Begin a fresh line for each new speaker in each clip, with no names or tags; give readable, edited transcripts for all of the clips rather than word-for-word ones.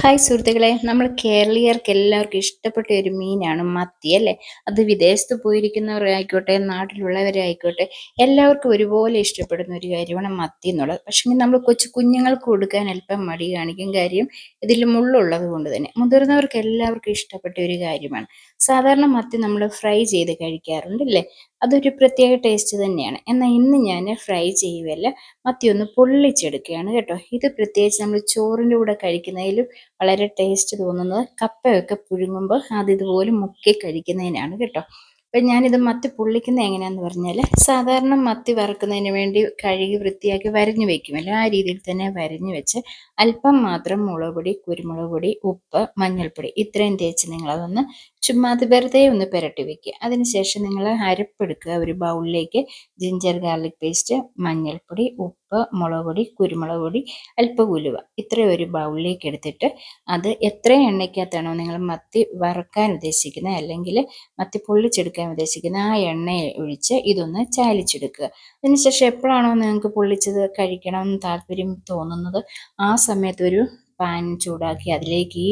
Hi സുഹൃത്തുക്കളെ, നമ്മൾ കേരളീയർക്ക് എല്ലാവർക്കും ഇഷ്ടപ്പെട്ട ഒരു മീനാണ് മത്തി അല്ലേ. അത് വിദേശത്ത് പോയിരിക്കുന്നവരായിക്കോട്ടെ, നാട്ടിലുള്ളവരായിക്കോട്ടെ, എല്ലാവർക്കും ഒരുപോലെ ഇഷ്ടപ്പെടുന്ന ഒരു കാര്യമാണ് മത്തി എന്നുള്ളത്. പക്ഷേ നമ്മൾ കൊച്ചു കുഞ്ഞുങ്ങൾക്ക് കൊടുക്കാൻ അല്പം മടി കാണിക്കും. കാര്യം ഇതിൽ മുള്ളുള്ളത് കൊണ്ട് തന്നെ. മുതിർന്നവർക്ക് എല്ലാവർക്കും ഇഷ്ടപ്പെട്ട ഒരു കാര്യമാണ്. സാധാരണ മത്തി നമ്മൾ ഫ്രൈ ചെയ്ത് കഴിക്കാറുണ്ട് അല്ലേ. അതൊരു പ്രത്യേക ടേസ്റ്റ് തന്നെയാണ്. എന്നാൽ ഇന്ന് ഞാൻ ഫ്രൈ ചെയ്യുകയല്ല, മത്തി ഒന്ന് പൊള്ളിച്ചെടുക്കുകയാണ് കേട്ടോ. ഇത് പ്രത്യേകിച്ച് നമ്മൾ ചോറിൻ്റെ കൂടെ കഴിക്കുന്നതിലും വളരെ ടേസ്റ്റ് തോന്നുന്നത് കപ്പയൊക്കെ പുഴുങ്ങുമ്പോൾ അത് ഇതുപോലെ മുക്കി കഴിക്കുന്നതിനാണ് കേട്ടോ. അപ്പം ഞാനിത് മത്തി പൊള്ളിക്കുന്നത് എങ്ങനെയാണെന്ന് പറഞ്ഞാൽ, സാധാരണ മത്തി വറുക്കുന്നതിന് വേണ്ടി കഴുകി വൃത്തിയാക്കി വരഞ്ഞു വെക്കുമല്ലോ, ആ രീതിയിൽ തന്നെ വരഞ്ഞു വെച്ച് അല്പം മാത്രം മുളക് പൊടി, കുരുമുളക് പൊടി, ഉപ്പ്, മഞ്ഞൾപ്പൊടി ഇത്രയും തേച്ച് നിങ്ങളതൊന്ന് ചുമ്മാ അത് വെറുതെ ഒന്ന് പുരട്ടി വെക്കുക. അതിനുശേഷം നിങ്ങൾ അരപ്പെടുക്കുക. ഒരു ബൗളിലേക്ക് ജിഞ്ചർ ഗാർലിക് പേസ്റ്റ്, മഞ്ഞൾപ്പൊടി, ഉപ്പ്, മുളക് പൊടി, കുരുമുളക് പൊടി, അല്പം ഉലുവ ഇത്രയും ഒരു ബൗളിലേക്ക് എടുത്തിട്ട് അത് എത്ര എണ്ണയ്ക്കകത്താണോ നിങ്ങൾ മത്തി വറുക്കാൻ ഉദ്ദേശിക്കുന്നത് അല്ലെങ്കിൽ മത്തി പൊള്ളിച്ചെടുക്കാൻ ഉദ്ദേശിക്കുന്നത് ആ എണ്ണ ഒഴിച്ച് ഇതൊന്ന് ചാലിച്ചെടുക്കുക. അതിനുശേഷം എപ്പോഴാണോ നിങ്ങൾക്ക് പൊള്ളിച്ചത് കഴിക്കണമെന്ന് താല്പര്യം തോന്നുന്നത് ആ സമയത്ത് ഒരു പാൻ ചൂടാക്കി അതിലേക്ക് ഈ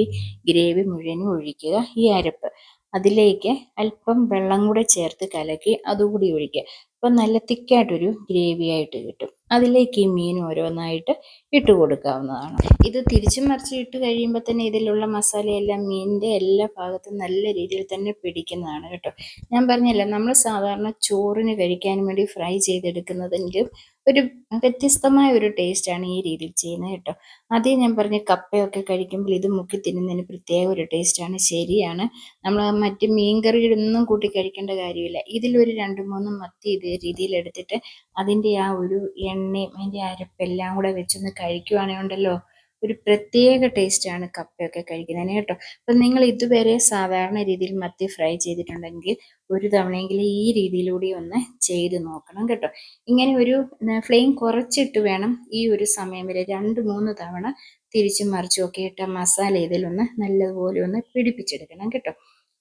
ഗ്രേവി മുഴുവനും ഒഴിക്കുക. ഈ അരപ്പ് അതിലേക്ക് അല്പം വെള്ളം കൂടെ ചേർത്ത് കലക്കി അതുകൂടി ഒഴിക്കുക. അപ്പം നല്ല തിക്കായിട്ടൊരു ഗ്രേവി ആയിട്ട് കിട്ടും. അതിലേക്ക് ഈ മീൻ ഓരോന്നായിട്ട് ഇട്ട് കൊടുക്കാവുന്നതാണ്. ഇത് തിരിച്ചും മറിച്ച് ഇട്ട് കഴിയുമ്പോൾ തന്നെ ഇതിലുള്ള മസാലയെല്ലാം മീനിൻ്റെ എല്ലാ ഭാഗത്തും നല്ല രീതിയിൽ തന്നെ പിടിക്കുന്നതാണ് കേട്ടോ. ഞാൻ പറഞ്ഞല്ലോ, നമ്മൾ സാധാരണ ചോറിന് കഴിക്കാൻ വേണ്ടി ഫ്രൈ ചെയ്തെടുക്കുന്നതെങ്കിലും ഒരു വ്യത്യസ്തമായ ഒരു ടേസ്റ്റാണ് ഈ രീതിയിൽ ചെയ്യുന്നത് കേട്ടോ. ആദ്യം ഞാൻ പറഞ്ഞ കപ്പയൊക്കെ കഴിക്കുമ്പോൾ ഇത് മുക്കി തിന്നുന്നതിന് പ്രത്യേക ഒരു ടേസ്റ്റാണ്. ശരിയാണ്, നമ്മൾ മറ്റ് മീൻകറികളൊന്നും കൂട്ടി കഴിക്കേണ്ട കാര്യമില്ല. ഇതിലൊരു 2-3 മത്തി ഇതേ രീതിയിൽ എടുത്തിട്ട് അതിൻ്റെ ആ ഒരു എണ്ണയും അതിൻ്റെ അരപ്പെല്ലാം കൂടെ വെച്ചൊന്ന് കഴിക്കുവാണെങ്കിൽ ഉണ്ടല്ലോ, ഒരു പ്രത്യേക ടേസ്റ്റാണ് കപ്പയൊക്കെ കഴിക്കുന്നതിന് കേട്ടോ. അപ്പം നിങ്ങൾ ഇതുവരെ സാധാരണ രീതിയിൽ മത്തി ഫ്രൈ ചെയ്തിട്ടുണ്ടെങ്കിൽ ഒരു തവണയെങ്കിലും ഈ രീതിയിലൂടെ ഒന്ന് ചെയ്ത് നോക്കണം കേട്ടോ. ഇങ്ങനെ ഒരു ഫ്ലെയിം കുറച്ചിട്ട് വേണം ഈ ഒരു സമയം വരെ 2-3 തവണ തിരിച്ചും മറിച്ചും ഒക്കെ ഇട്ട മസാല ഇതിലൊന്ന് നല്ലതുപോലെ ഒന്ന് പിടിപ്പിച്ചെടുക്കണം കേട്ടോ.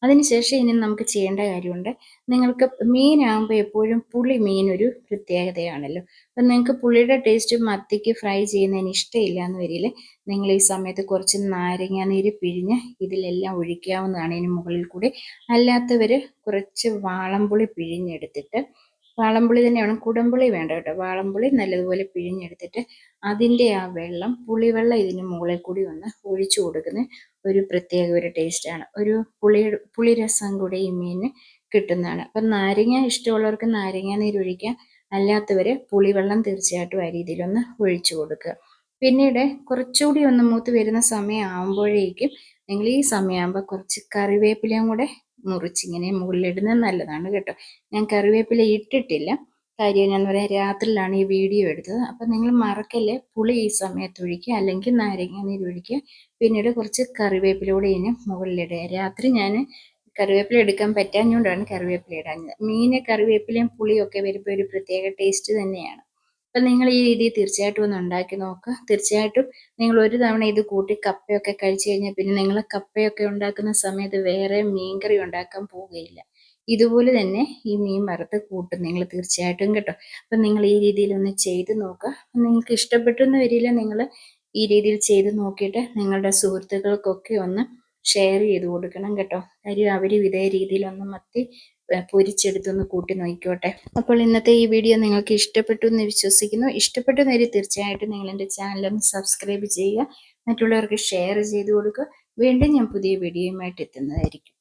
അതിനുശേഷം ഇനി നമുക്ക് ചെയ്യേണ്ട കാര്യമുണ്ട്. നിങ്ങൾക്ക് മീനാകുമ്പോൾ എപ്പോഴും പുളി മീനൊരു പ്രത്യേകതയാണല്ലോ. അപ്പം നിങ്ങൾക്ക് പുളിയുടെ ടേസ്റ്റ് മത്തിക്ക് ഫ്രൈ ചെയ്യുന്നതിന് ഇഷ്ടമില്ല എന്ന് വരില്ലേ, നിങ്ങൾ ഈ സമയത്ത് കുറച്ച് നാരങ്ങ നീര് പിഴിഞ്ഞ് ഇതിലെല്ലാം ഒഴിക്കാവുന്നതാണ് ഇതിന് മുകളിൽ കൂടി. അല്ലാത്തവർ കുറച്ച് വാളംപുളി പിഴിഞ്ഞെടുത്തിട്ട്, വാളംപുളി തന്നെ വേണം, കുടംപുളി വേണ്ട കേട്ടോ, വാളംപുളി നല്ലതുപോലെ പിഴിഞ്ഞെടുത്തിട്ട് അതിൻ്റെ ആ വെള്ളം, പുളിവെള്ളം ഇതിന് മുകളിൽ കൂടി ഒന്ന് ഒഴിച്ചു കൊടുക്കുന്ന ഒരു പ്രത്യേക ഒരു ടേസ്റ്റാണ്. ഒരു പുളിരസം കൂടി ഈ മീനിന് കിട്ടുന്നതാണ്. അപ്പം നാരങ്ങ ഇഷ്ടമുള്ളവർക്ക് നാരങ്ങ നീര് ഒഴിക്കാം, അല്ലാത്തവർ പുളിവെള്ളം തീർച്ചയായിട്ടും ആ രീതിയിലൊന്ന് ഒഴിച്ചു കൊടുക്കുക. പിന്നീട് കുറച്ചുകൂടി ഒന്ന് മൂത്ത് വരുന്ന സമയം ആകുമ്പോഴേക്കും നിങ്ങൾ ഈ സമയമാകുമ്പോൾ കുറച്ച് കറിവേപ്പിലയും കൂടെ മുറിച്ചിങ്ങനെ മുകളിലിടുന്നത് നല്ലതാണ് കേട്ടോ. ഞാൻ കറിവേപ്പില ഇട്ടിട്ടില്ല, കാര്യം എന്നാന്ന് പറയാൻ രാത്രിയിലാണ് ഈ വീഡിയോ എടുത്തത്. അപ്പം നിങ്ങൾ മറക്കല്ലേ, പുളി ഈ സമയത്ത് ഒഴിക്കുക, അല്ലെങ്കിൽ നാരങ്ങ നീര് ഒഴിക്കുക, പിന്നീട് കുറച്ച് കറിവേപ്പില കൂടെ ഇതിന് മുകളിലിടുക. രാത്രി ഞാൻ കറിവേപ്പില എടുക്കാൻ പറ്റാഞ്ഞുകൊണ്ടാണ് കറിവേപ്പില ഇടാഞ്ഞത്. മീന് കറിവേപ്പിലയും പുളിയും ഒക്കെ വരുമ്പോൾ ഒരു പ്രത്യേക ടേസ്റ്റ് തന്നെയാണ്. അപ്പം നിങ്ങൾ ഈ രീതിയിൽ തീർച്ചയായിട്ടും ഒന്ന് ഉണ്ടാക്കി നോക്കുക. തീർച്ചയായിട്ടും നിങ്ങൾ ഒരു തവണ ഇത് കൂട്ടി കപ്പയൊക്കെ കഴിച്ചു കഴിഞ്ഞാൽ പിന്നെ നിങ്ങൾ കപ്പയൊക്കെ ഉണ്ടാക്കുന്ന സമയത്ത് വേറെ മീൻകറി ഉണ്ടാക്കാൻ പോവുകയില്ല. ഇതുപോലെ തന്നെ ഈ മീൻ വറുത്ത് കൂട്ടും നിങ്ങൾ തീർച്ചയായിട്ടും കേട്ടോ. അപ്പം നിങ്ങൾ ഈ രീതിയിൽ ഒന്ന് ചെയ്ത് നോക്കുക. നിങ്ങൾക്ക് ഇഷ്ടപ്പെട്ടെന്ന് വരില്ല, നിങ്ങൾ ഈ രീതിയിൽ ചെയ്ത് നോക്കിയിട്ട് നിങ്ങളുടെ സുഹൃത്തുക്കൾക്കൊക്കെ ഒന്ന് ഷെയർ ചെയ്ത് കൊടുക്കണം കേട്ടോ. കാര്യം അവരും ഇതേ രീതിയിലൊന്ന് മത്തി പൊരിച്ചെടുത്തൊന്ന് കൂട്ടി നോക്കിക്കോട്ടെ. അപ്പോൾ ഇന്നത്തെ ഈ വീഡിയോ നിങ്ങൾക്ക് ഇഷ്ടപ്പെട്ടു എന്ന് വിശ്വസിക്കുന്നു. ഇഷ്ടപ്പെട്ടെന്ന് തീർച്ചയായിട്ടും നിങ്ങൾ എൻ്റെ ചാനലൊന്ന് സബ്സ്ക്രൈബ് ചെയ്യുക, മറ്റുള്ളവർക്ക് ഷെയർ ചെയ്ത് കൊടുക്കുക. വീണ്ടും ഞാൻ പുതിയ വീഡിയോയുമായിട്ട് എത്തുന്നതായിരിക്കും.